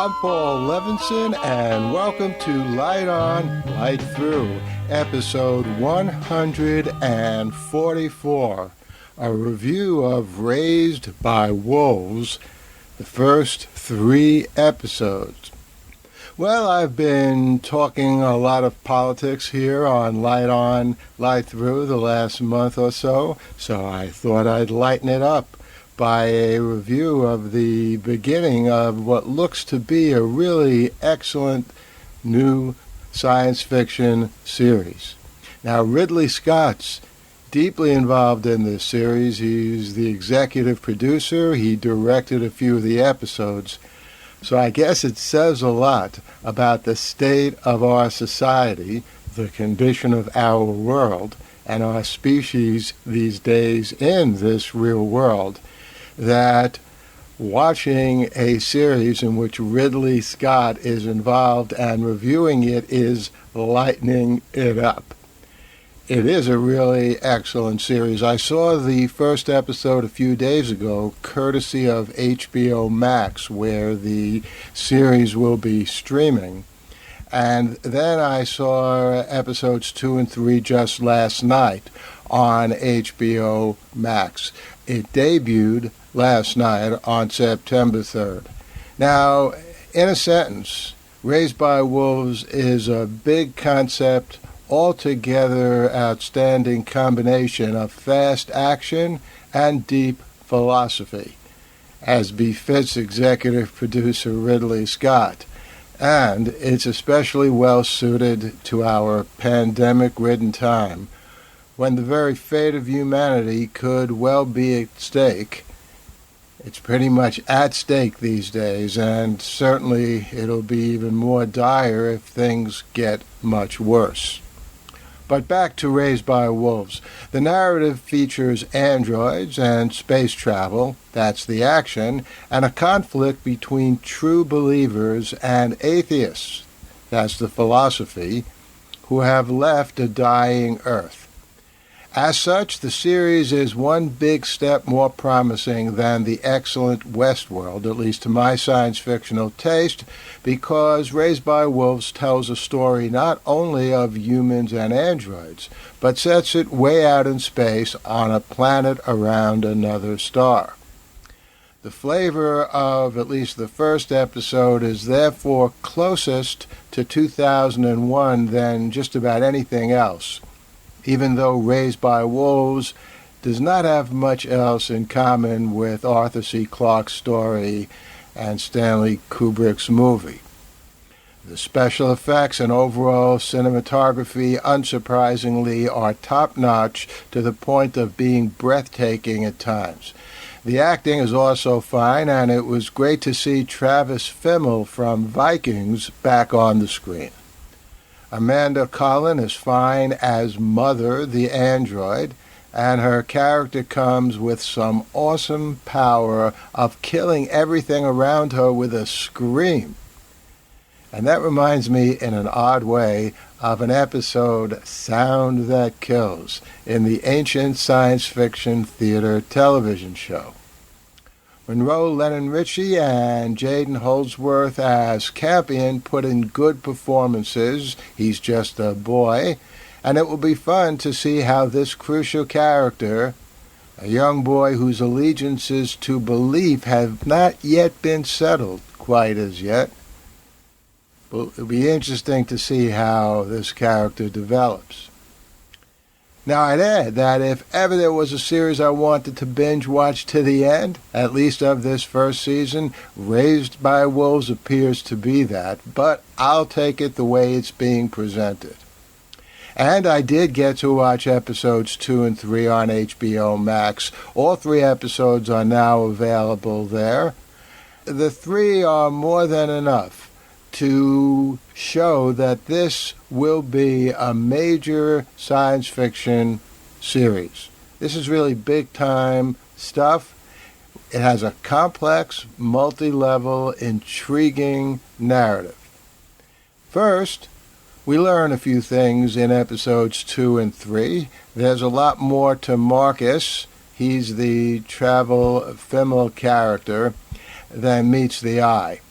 I'm Paul Levinson, and welcome to Light On, Light Through, episode 144, a review of Raised by Wolves, the first 3 episodes. Well, I've been talking a lot of politics here on Light On, Light Through the last month or so I thought I'd lighten it up by a review of the beginning of what looks to be a really excellent new science fiction series. Now, Ridley Scott's deeply involved in this series. He's the executive producer. He directed a few of the episodes. So I guess it says a lot about the state of our society, the condition of our world, and our species these days in this real world, that watching a series in which Ridley Scott is involved and reviewing it is lightening it up. It is a really excellent series. I saw the first episode a few days ago, courtesy of HBO Max, where the series will be streaming. And then I saw episodes 2 and 3 just last night on HBO Max. It debuted last night on September 3rd. Now, in a sentence, Raised by Wolves is a big concept, altogether outstanding combination of fast action and deep philosophy, as befits executive producer Ridley Scott. And it's especially well suited to our pandemic-ridden time, when the very fate of humanity could well be at stake. It's pretty much at stake these days, and certainly it'll be even more dire if things get much worse. But back to Raised by Wolves. The narrative features androids and space travel, that's the action, and a conflict between true believers and atheists, that's the philosophy, who have left a dying Earth. As such, the series is one big step more promising than the excellent Westworld, at least to my science fictional taste, because Raised by Wolves tells a story not only of humans and androids, but sets it way out in space on a planet around another star. The flavor of at least the first episode is therefore closest to 2001 than just about anything else, even though Raised by Wolves does not have much else in common with Arthur C. Clarke's story and Stanley Kubrick's movie. The special effects and overall cinematography, unsurprisingly, are top-notch to the point of being breathtaking at times. The acting is also fine, and it was great to see Travis Fimmel from Vikings back on the screen. Amanda Collin is fine as Mother, the android, and her character comes with some awesome power of killing everything around her with a scream. And that reminds me, in an odd way, of an episode, Sound That Kills, in the ancient science fiction theater television show. Monroe Lennon-Ritchie and Jaden Holdsworth as Campion put in good performances. He's just a boy, and it will be fun to see how this crucial character, a young boy whose allegiances to belief have not yet been settled quite as yet, it'll be interesting to see how this character develops. Now, I'd add that if ever there was a series I wanted to binge watch to the end, at least of this first season, Raised by Wolves appears to be that, but I'll take it the way it's being presented. And I did get to watch episodes 2 and 3 on HBO Max. All 3 episodes are now available there. The 3 are more than enough to show that this will be a major science fiction series. This is really big-time stuff. It has a complex, multi-level, intriguing narrative. First, we learn a few things in episodes 2 and 3. There's a lot more to Marcus. He's the Travis Fimmel character than meets the eye.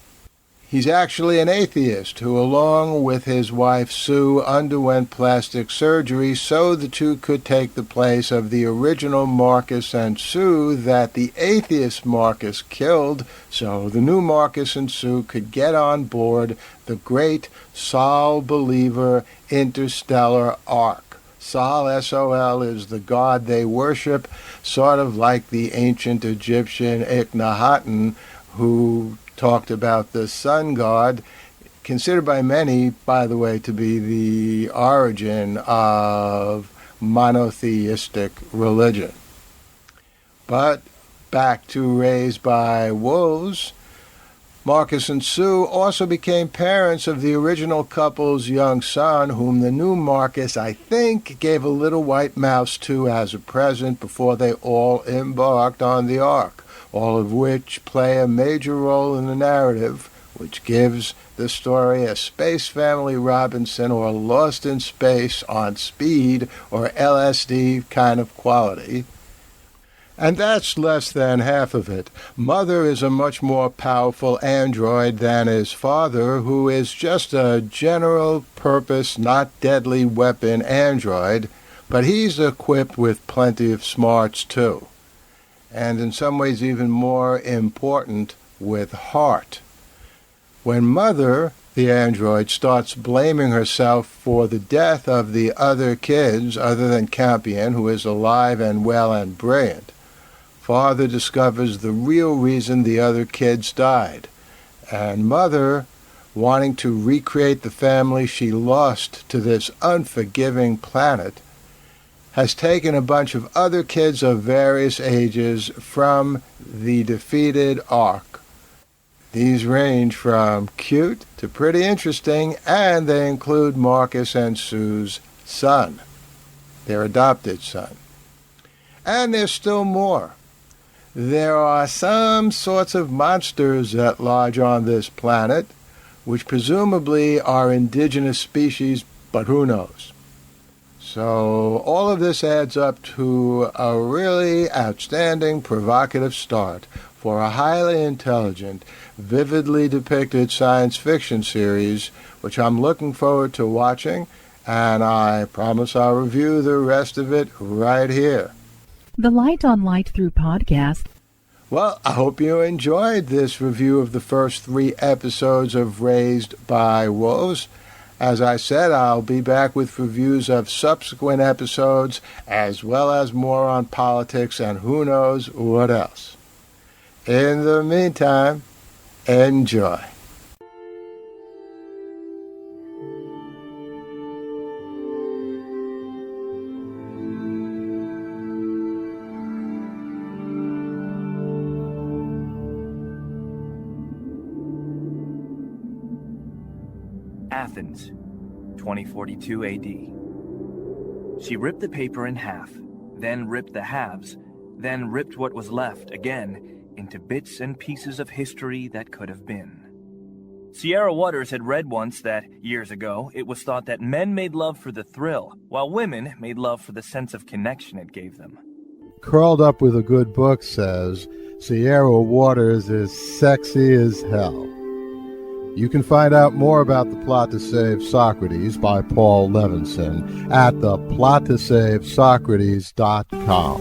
He's actually an atheist who, along with his wife Sue, underwent plastic surgery so the two could take the place of the original Marcus and Sue that the atheist Marcus killed, so the new Marcus and Sue could get on board the great Sol believer interstellar ark. Sol, S-O-L, is the god they worship, sort of like the ancient Egyptian Akhenaten, who talked about the sun god, considered by many, by the way, to be the origin of monotheistic religion. But back to Raised by Wolves, Marcus and Sue also became parents of the original couple's young son, whom the new Marcus, I think, gave a little white mouse to as a present before they all embarked on the ark, all of which play a major role in the narrative, which gives the story a Space Family Robinson or Lost in Space on speed or LSD kind of quality. And that's less than half of it. Mother is a much more powerful android than his father, who is just a general-purpose, not deadly weapon android, but he's equipped with plenty of smarts too, and in some ways even more important, with heart. When Mother, the android, starts blaming herself for the death of the other kids, other than Campion, who is alive and well and brilliant, Father discovers the real reason the other kids died, and Mother, wanting to recreate the family she lost to this unforgiving planet, has taken a bunch of other kids of various ages from the defeated ark. These range from cute to pretty interesting, and they include Marcus and Sue's son, their adopted son. And there's still more. There are some sorts of monsters at large on this planet, which presumably are indigenous species, but who knows? So all of this adds up to a really outstanding, provocative start for a highly intelligent, vividly depicted science fiction series, which I'm looking forward to watching, and I promise I'll review the rest of it right here. The Light on Light Through podcast. Well, I hope you enjoyed this review of the first 3 episodes of Raised by Wolves. As I said, I'll be back with reviews of subsequent episodes, as well as more on politics and who knows what else. In the meantime, enjoy. Athens, 2042 AD. She ripped the paper in half, then ripped the halves, then ripped what was left again into bits and pieces of history that could have been. Sierra Waters had read once that, years ago, it was thought that men made love for the thrill, while women made love for the sense of connection it gave them. Curled Up with a Good Book says, Sierra Waters is sexy as hell. You can find out more about The Plot to Save Socrates by Paul Levinson at theplot2savesocrates.com.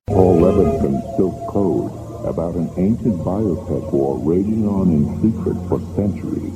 Paul Levinson spilled code about an ancient biotech war raging on in secret for centuries.